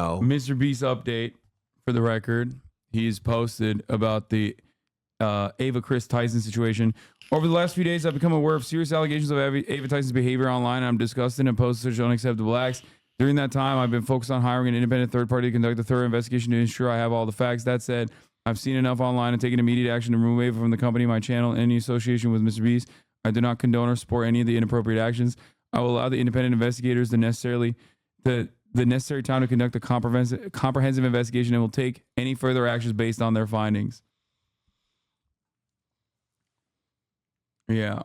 No. Mr. Beast update for the record. He's posted about the Ava Kris Tyson situation. Over the last few days, I've become aware of serious allegations of Ava Tyson's behavior online. I'm disgusted and post such unacceptable acts. During that time, I've been focused on hiring an independent third party to conduct a thorough investigation to ensure I have all the facts. That said, I've seen enough online and taken immediate action to remove Ava from the company, my channel, and any association with Mr. Beast. I do not condone or support any of the inappropriate actions. I will allow the independent investigators the necessary time to conduct a comprehensive investigation and will take any further actions based on their findings. Yeah.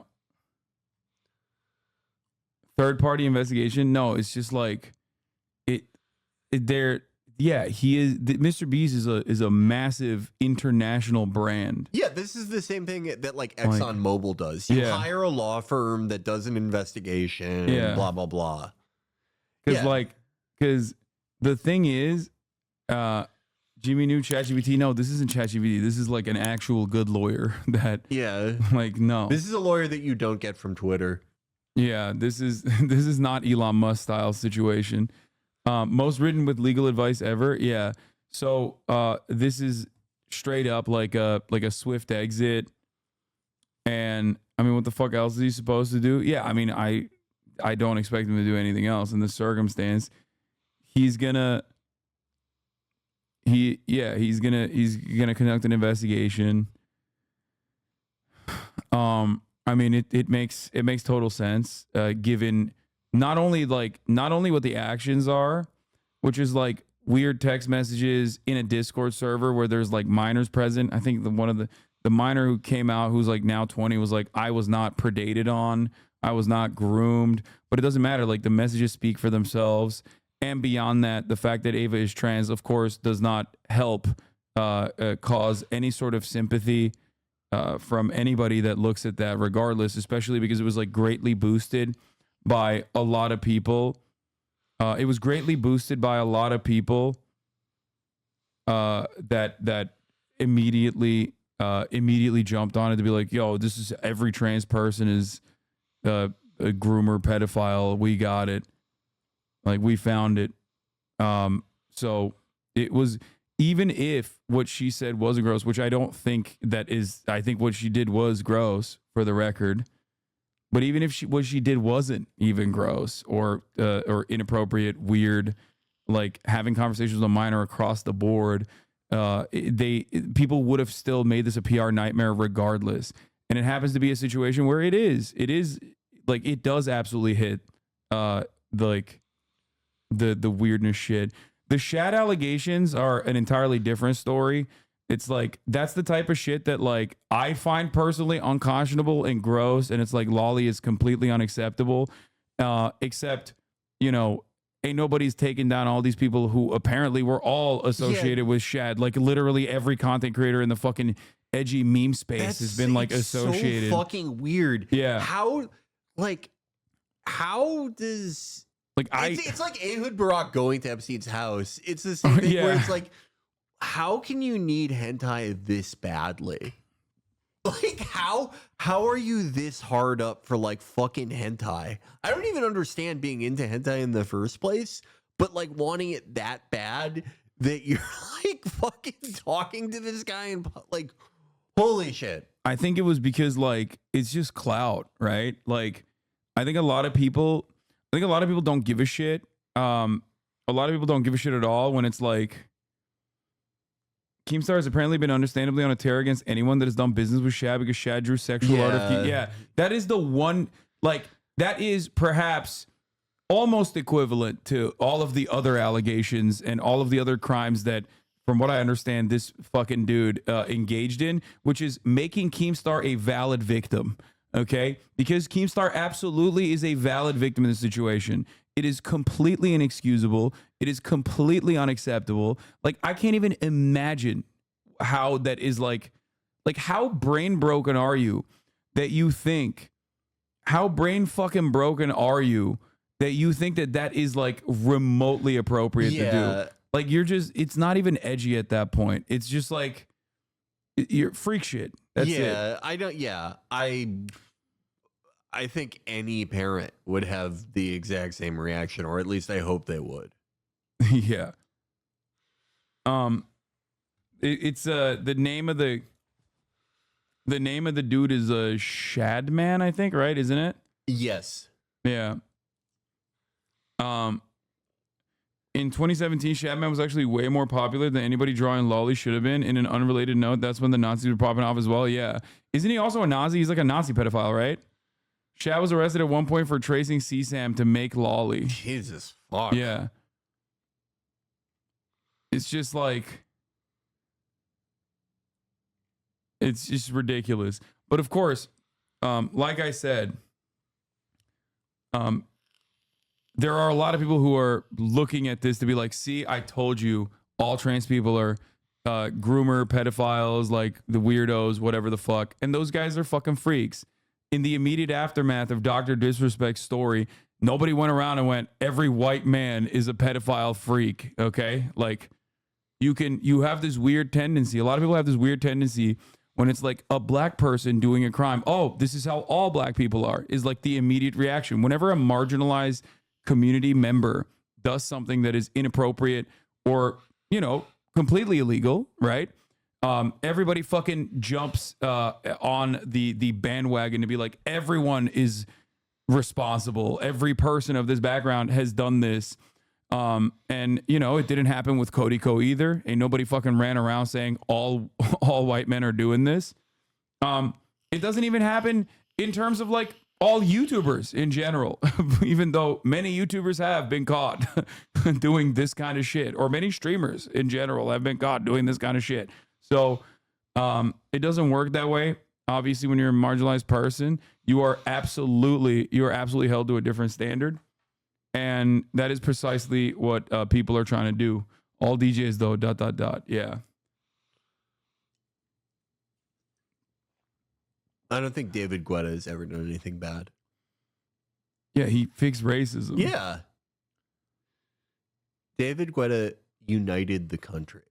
Third party investigation? No, it's just like he is. Mr. Beast is a massive international brand. Yeah, this is the same thing that like ExxonMobil does. You hire a law firm that does an investigation, blah blah blah. Because the thing is, Jimmy knew ChatGPT. No, this isn't ChatGPT. This is like an actual good lawyer that. Yeah. Like no. This is a lawyer that you don't get from Twitter. Yeah, this is not Elon Musk style situation. Most written with legal advice ever. Yeah. So this is straight up like a swift exit. And I mean, what the fuck else is he supposed to do? Yeah, I mean, I don't expect him to do anything else in this circumstance. He's gonna conduct an investigation. I mean, it makes total sense, given not only what the actions are, which is like weird text messages in a Discord server where there's like minors present. I think one of the minor who came out, who's like now 20, was like, I was not predated on, I was not groomed, but it doesn't matter. Like the messages speak for themselves. And beyond that, the fact that Ava is trans, of course, does not help cause any sort of sympathy from anybody that looks at that, regardless, especially because it was like greatly boosted by a lot of people. It was greatly boosted by a lot of people that immediately jumped on it to be like, yo, this is every trans person is a groomer, pedophile. We got it. Like we found it. So it was, even if what she said wasn't gross, which I don't think that is, I think what she did was gross for the record. But even if what she did wasn't even gross or inappropriate, weird, like having conversations with a minor across the board, people would have still made this a PR nightmare regardless. And it happens to be a situation where it is like, it does absolutely hit like the weirdness shit. The Shad allegations are an entirely different story. It's like, that's the type of shit that like I find personally unconscionable and gross. And it's like Lolly is completely unacceptable. Except, you know, ain't nobody's taken down all these people who apparently were all associated with Shad. Like literally every content creator in the fucking edgy meme space has been like associated. So fucking weird. Yeah. How does... Like it's like Ehud Barak going to Epstein's house. It's the same thing where it's like, how can you need hentai this badly? Like how are you this hard up for like fucking hentai? I don't even understand being into hentai in the first place, but like wanting it that bad that you're like fucking talking to this guy and like, holy shit. I think it was because like it's just clout, right? Like I think a lot of people don't give a shit. A lot of people don't give a shit at all when it's like, Keemstar has apparently been understandably on a tear against anyone that has done business with Shad because Shad drew sexual art of that is the one, like, that is perhaps almost equivalent to all of the other allegations and all of the other crimes that, from what I understand, this fucking dude engaged in, which is making Keemstar a valid victim. Okay, because Keemstar absolutely is a valid victim in this situation. It is completely inexcusable. It is completely unacceptable. Like, I can't even imagine how that is like how brain broken are you that you think, how brain fucking broken are you that you think that is like remotely appropriate to do? Like, you're just, it's not even edgy at that point. It's just like, you're freak shit. That's it. I think any parent would have the exact same reaction, or at least I hope they would. Yeah. It's the name of the dude is Shadman, I think, right? Isn't it? Yes. Yeah. In 2017, Shadman was actually way more popular than anybody drawing lolly should have been. In an unrelated note, that's when the Nazis were popping off as well. Yeah. Isn't he also a Nazi? He's like a Nazi pedophile, right? Shad was arrested at one point for tracing CSAM to make lolly. Jesus fuck. Yeah. It's just like, it's just ridiculous. But of course, like I said, there are a lot of people who are looking at this to be like, see, I told you all trans people are groomer, pedophiles, like the weirdos, whatever the fuck. And those guys are fucking freaks. In the immediate aftermath of Dr. Disrespect's story, nobody went around and went, every white man is a pedophile freak. Okay. Like you have this weird tendency. A lot of people have this weird tendency when it's like a black person doing a crime. Oh, this is how all black people are, is like the immediate reaction. Whenever a marginalized community member does something that is inappropriate or, you know, completely illegal, right? Everybody fucking jumps on the bandwagon to be like, everyone is responsible. Every person of this background has done this. And you know, it didn't happen with Cody Co either. Ain't nobody fucking ran around saying all white men are doing this. It doesn't even happen in terms of like all YouTubers in general, even though many YouTubers have been caught doing this kind of shit, or many streamers in general have been caught doing this kind of shit. So it doesn't work that way. Obviously, when you're a marginalized person, you are absolutely held to a different standard. And that is precisely what people are trying to do. All DJs though, ... Yeah. I don't think David Guetta has ever done anything bad. Yeah, he fixed racism. Yeah. David Guetta united the country.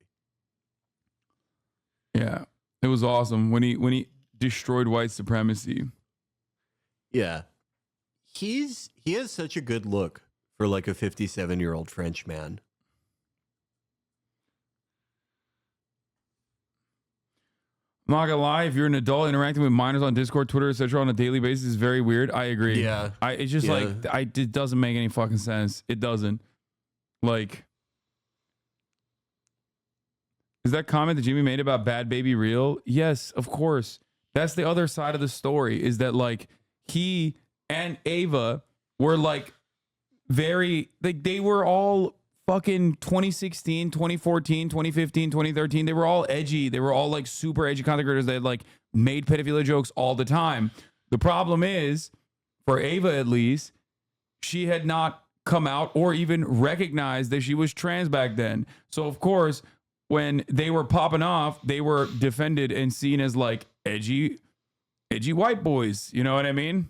Yeah. It was awesome when he destroyed white supremacy. Yeah. He has such a good look for like a 57-year-old French man. I'm not gonna lie, if you're an adult interacting with minors on Discord, Twitter, etc. on a daily basis is very weird. I agree. Yeah. It's just like, it doesn't make any fucking sense. It doesn't. Like, is that comment that Jimmy made about Bad Baby real? Yes, of course. That's the other side of the story, is that like he and Ava were like very, like they were all fucking 2016, 2014, 2015, 2013. They were all edgy. They were all like super edgy content creators that had like made pedophilia jokes all the time. The problem is, for Ava at least, she had not come out or even recognized that she was trans back then. So of course, when they were popping off, they were defended and seen as like edgy white boys. You know what I mean?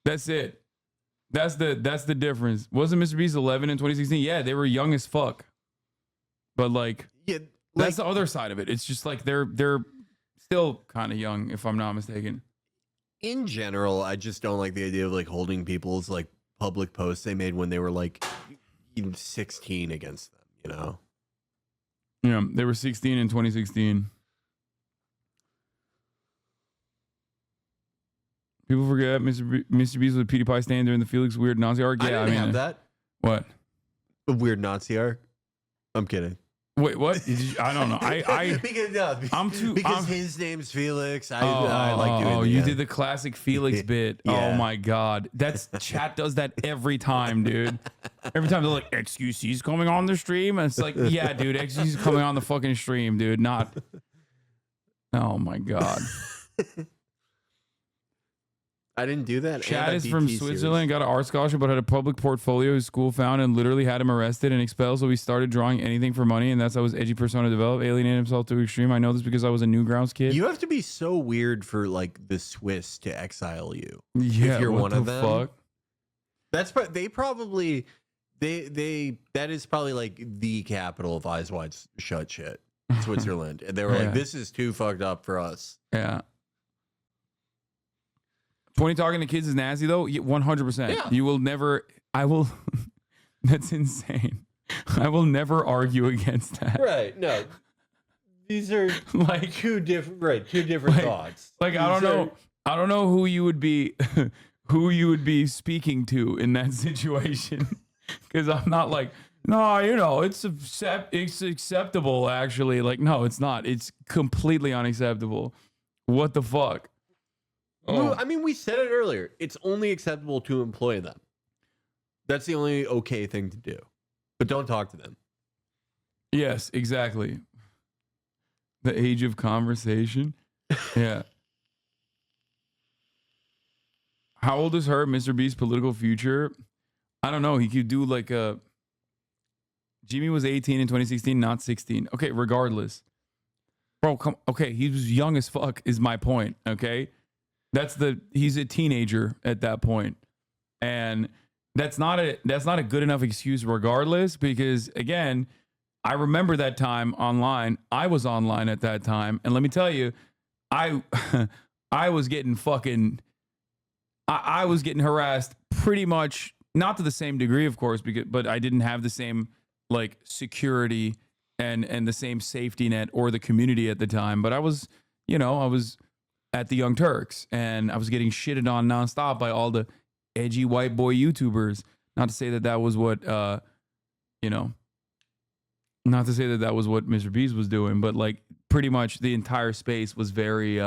That's it. That's the difference. Wasn't Mr. Beast 11 in 2016? Yeah, they were young as fuck. But like, yeah, that's the other side of it. It's just like they're still kind of young, if I'm not mistaken. In general, I just don't like the idea of like holding people's like public posts they made when they were like 16 against them, you know? Yeah, they were 16 in 2016. People forget Mr. Beast was a PewDiePie stand during the Felix Weird Nazi arc. Yeah, I didn't have that. What? A weird Nazi arc? I'm kidding. Wait, what? I don't know. Because his name's Felix. I like doing. Oh, you did the classic Felix bit. Yeah. Oh my god, chat does that every time, dude. Every time they're like, "XQC's coming on the stream," and it's like, yeah, dude, XQC's coming on the fucking stream, dude. Not. Oh my god. I didn't do that. Chad is from Switzerland, got an art scholarship, but had a public portfolio his school found and literally had him arrested and expelled. So he started drawing anything for money, and that's how his edgy persona developed, alienated himself to extreme. I know this because I was a Newgrounds kid. You have to be so weird for like the Swiss to exile you. Yeah, if you're one of them. Fuck? They probably that is probably like the capital of Eyes Wide Shut shit, Switzerland, and they were like, this is too fucked up for us. Yeah. 20 talking to kids is nasty though. 100%. Yeah. You will never. I will. That's insane. I will never argue against that. Right. No. These are Like two different thoughts. Like I don't know who you would be speaking to in that situation. Because I'm not like, no, you know, it's acceptable actually. Like, no, it's not. It's completely unacceptable. What the fuck? Oh. I mean, we said it earlier. It's only acceptable to employ them. That's the only okay thing to do. But don't talk to them. Yes, exactly. The age of conversation. Yeah. How old is her, Mr. Beast's political future? I don't know. He could do like a... Jimmy was 18 in 2016, not 16. Okay, regardless. Bro, come... Okay, he was young as fuck is my point, okay? He's a teenager at that point. And that's not a good enough excuse regardless, because again, I remember that time online. I was online at that time. And let me tell you, I was getting fucking... I was getting harassed pretty much, not to the same degree, of course, but I didn't have the same like security and the same safety net or the community at the time. But I was at the Young Turks and I was getting shitted on nonstop by all the edgy white boy YouTubers. Not to say that was what, not to say that was what Mr. Beast was doing, but like pretty much the entire space was very,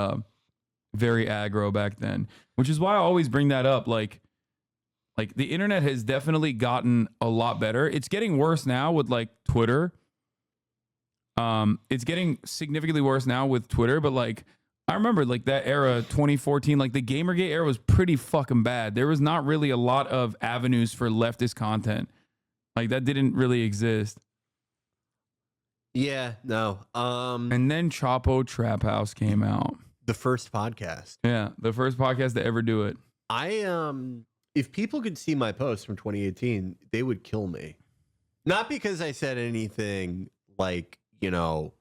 very aggro back then, which is why I always bring that up. Like the internet has definitely gotten a lot better. It's getting worse now with like Twitter. It's getting significantly worse now with Twitter, but like I remember like that era, 2014, like the Gamergate era was pretty fucking bad. There was not really a lot of avenues for leftist content. Like that didn't really exist. Yeah, no. And then Chapo Trap House came out. The first podcast. Yeah, the first podcast to ever do it. If people could see my posts from 2018, they would kill me. Not because I said anything like, like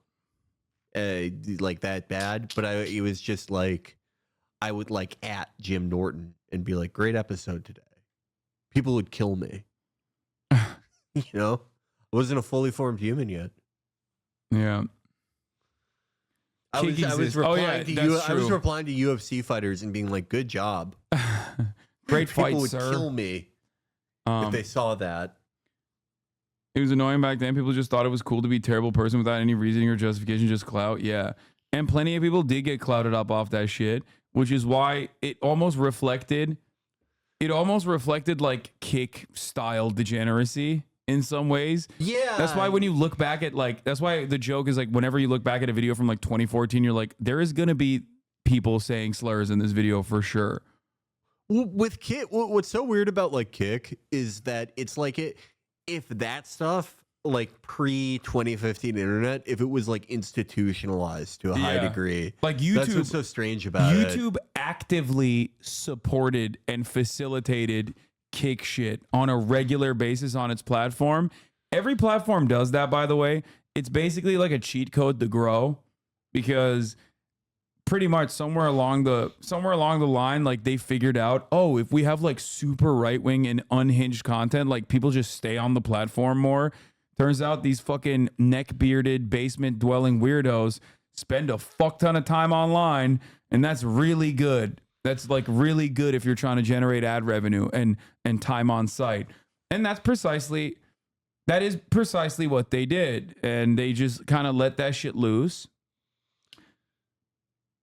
that bad, but it was just like, I would like at Jim Norton and be like, great episode today. People would kill me. I wasn't a fully formed human yet. Yeah. I was replying to UFC fighters and being like, good job. Great fight, people would sir. Kill me if they saw that. It was annoying back then. People just thought it was cool to be a terrible person without any reasoning or justification, just clout. Yeah. And plenty of people did get clouted up off that shit, which is why it almost reflected like kick style degeneracy in some ways. Yeah. That's why when you look back at that's why the joke is like, whenever you look back at a video from like 2014, you're like, there is going to be people saying slurs in this video for sure. With Kick, what's so weird about like Kick is that it's like if that stuff like pre-2015 internet, if it was like institutionalized to a high degree, like YouTube, that's what's so strange about it. YouTube actively supported and facilitated Kick shit on a regular basis on its platform. Every platform does that, by the way. It's basically like a cheat code to grow, because pretty much somewhere along the line, like they figured out, oh, if we have like super right-wing and unhinged content, like people just stay on the platform more. Turns out these fucking neck-bearded basement-dwelling weirdos spend a fuck ton of time online, and that's really good. That's like really good if you're trying to generate ad revenue and time on site. And that is precisely what they did. And they just kind of let that shit loose.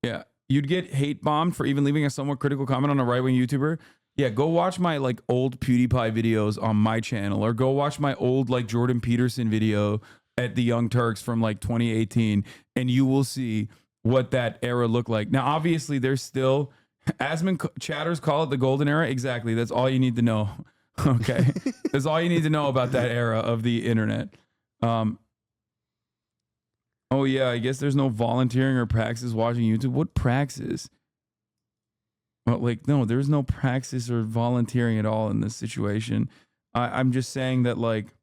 Yeah. You'd get hate bombed for even leaving a somewhat critical comment on a right-wing YouTuber. Yeah, go watch my like old PewDiePie videos on my channel, or go watch my old like Jordan Peterson video at the Young Turks from like 2018, and you will see what that era looked like. Now, obviously, there's still... Asman chatters call it the golden era. Exactly. That's all you need to know. Okay. That's all you need to know about that era of the internet. Oh yeah, I guess there's no volunteering or praxis watching YouTube. What praxis? Well, like, no, there's no praxis or volunteering at all in this situation. I'm just saying that like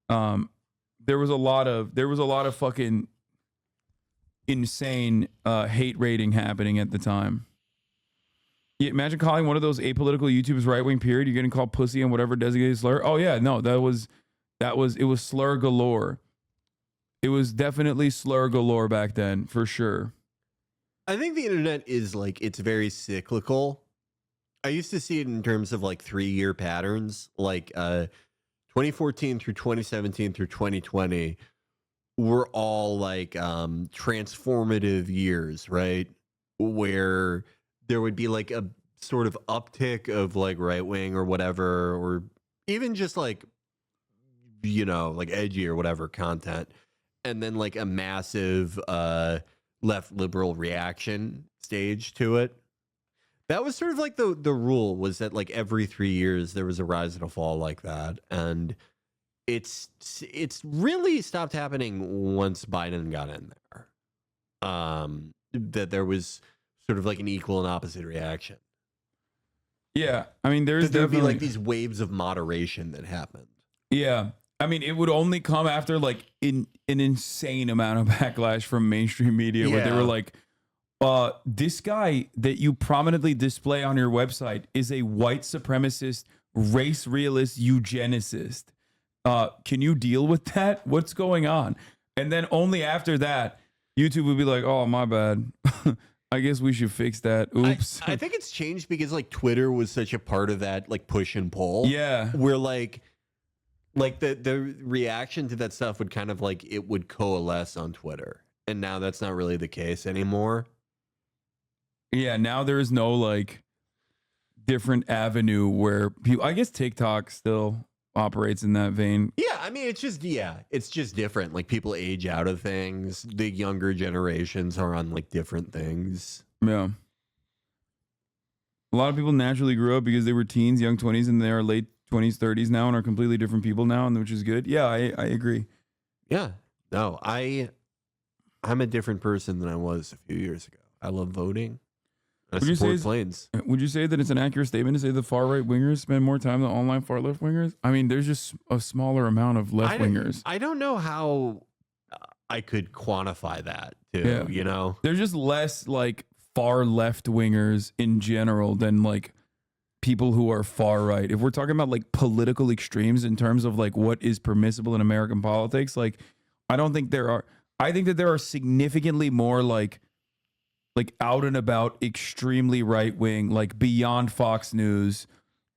there was a lot of fucking insane hate rating happening at the time. Yeah, imagine calling one of those apolitical YouTubers right-wing period. You're getting called pussy and whatever designated slur. Oh yeah, no, that was it was slur galore. It was definitely slur galore back then, for sure. I think the internet is like, it's very cyclical. I used to see it in terms of like 3-year patterns, like 2014 through 2017 through 2020 were all like transformative years, right? Where there would be like a sort of uptick of like right wing or whatever, or even just like, you know, like edgy or whatever content. And then like a massive left liberal reaction stage to it. That was sort of like the rule, was that like every 3 years there was a rise and a fall like that. And it's really stopped happening once Biden got in there. That there was sort of like an equal and opposite reaction. Yeah, I mean, there'd be like these waves of moderation that happened. Yeah, I mean, it would only come after like an insane amount of backlash from mainstream media, where they were like, this guy that you prominently display on your website is a white supremacist, race realist, eugenicist. Can you deal with that? What's going on? And then only after that, YouTube would be like, oh, my bad. I guess we should fix that. Oops. I think it's changed because like Twitter was such a part of that like push and pull. Yeah. Where like the reaction to that stuff would kind of like, it would coalesce on Twitter. And now that's not really the case anymore. Yeah, now there is no like different avenue where people, I guess TikTok still operates in that vein. Yeah, I mean, it's just different. Like people age out of things. The younger generations are on like different things. Yeah. A lot of people naturally grew up because they were teens, young 20s, and they are late 20s, 30s now and are completely different people now, and which is good. Yeah, I agree. Yeah. No, I'm a different person than I was a few years ago. I love voting. I support planes. Would you say that it's an accurate statement to say the far right wingers spend more time than online far left wingers? I mean, there's just a smaller amount of left wingers. I don't know how I could quantify that too. Yeah. You know, there's just less like far left wingers in general than like people who are far right. If we're talking about like political extremes in terms of like what is permissible in American politics, like I don't think there are. I think that there are significantly more like out and about extremely right wing, like beyond Fox News,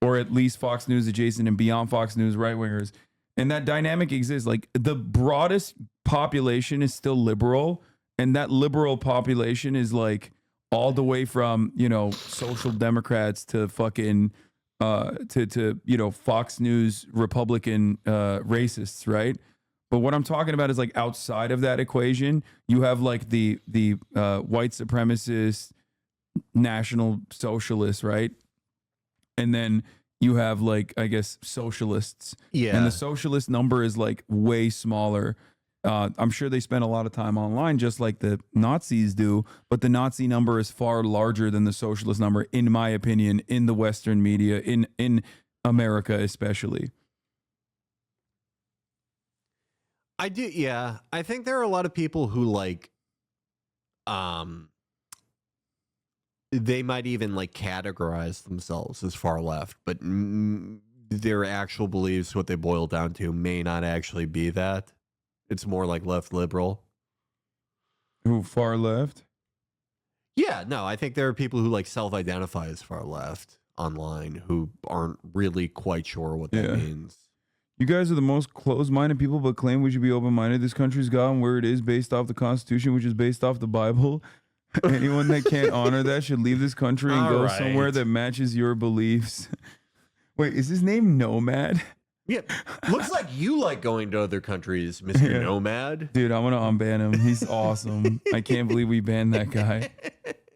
or at least Fox News adjacent and beyond Fox News right wingers. And that dynamic exists. Like the broadest population is still liberal, and that liberal population is like all the way from, you know, social democrats to fucking to you know, Fox News Republican racists, right? But what I'm talking about is like outside of that equation, you have like the white supremacist national socialists, right? And then you have like, I guess, socialists. Yeah. And the socialist number is like way smaller. I'm sure they spend a lot of time online just like the Nazis do, but the Nazi number is far larger than the socialist number, in my opinion, in the Western media, in America especially. I do, yeah. I think there are a lot of people who like, they might even like categorize themselves as far left, but their actual beliefs, what they boil down to, may not actually be that. It's more like left liberal. Who, far left? Yeah, no, I think there are people who like self-identify as far left online who aren't really quite sure what that means. You guys are the most closed-minded people, but claim we should be open-minded. This country's gotten where it is based off the Constitution, which is based off the Bible. Anyone that can't honor that should leave this country and go somewhere that matches your beliefs. Wait, is his name Nomad? Yeah, looks like you like going to other countries, Mr. Nomad. Dude, I'm gonna unban him. He's awesome. I can't believe we banned that guy.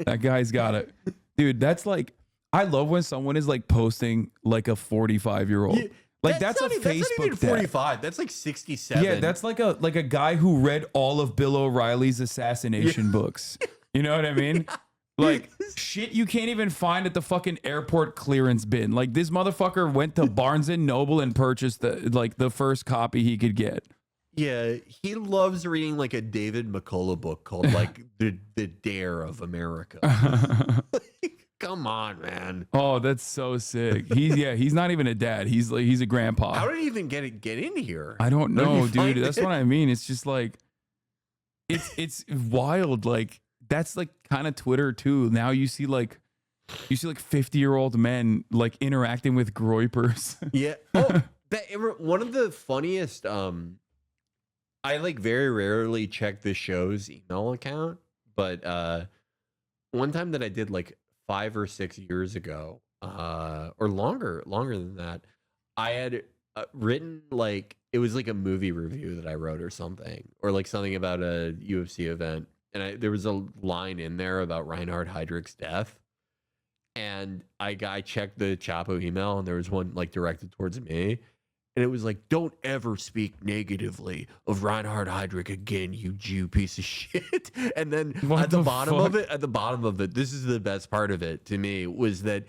That guy's got it. Dude, that's like, I love when someone is like posting like a 45-year-old. Yeah. Like that's a Facebook. That's not even 45. That's like 67. Yeah, that's like a guy who read all of Bill O'Reilly's assassination books. You know what I mean? Like shit you can't even find at the fucking airport clearance bin. Like this motherfucker went to Barnes and Noble and purchased the first copy he could get. Yeah, he loves reading like a David McCullough book called like the Dare of America. come on, man. Oh, that's so sick. He's not even a dad. He's a grandpa. How did he even get in here? I don't know, dude. That's what I mean. It's just like it's wild. Like that's like kind of Twitter too. Now you see like 50-year-old men like interacting with groypers. Yeah. Oh, one of the funniest. I like very rarely check the show's email account, but one time that I did like 5 or 6 years ago, or longer than that, I had written like it was like a movie review that I wrote or something, or like something about a UFC event, and there was a line in there about Reinhard Heydrich's death, and I checked the Chapo email, and there was one like directed towards me. And it was like, don't ever speak negatively of Reinhard Heydrich again, you Jew piece of shit. And then at the bottom of it, this is the best part of it to me, was that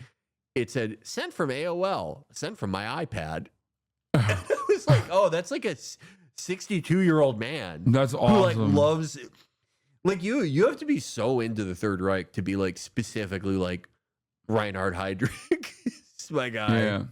it said, sent from AOL, sent from my iPad. And it was like, oh, that's like a 62-year-old man. That's awesome. Who like loves, like you have to be so into the Third Reich to be like specifically like Reinhard Heydrich. My guy. Yeah.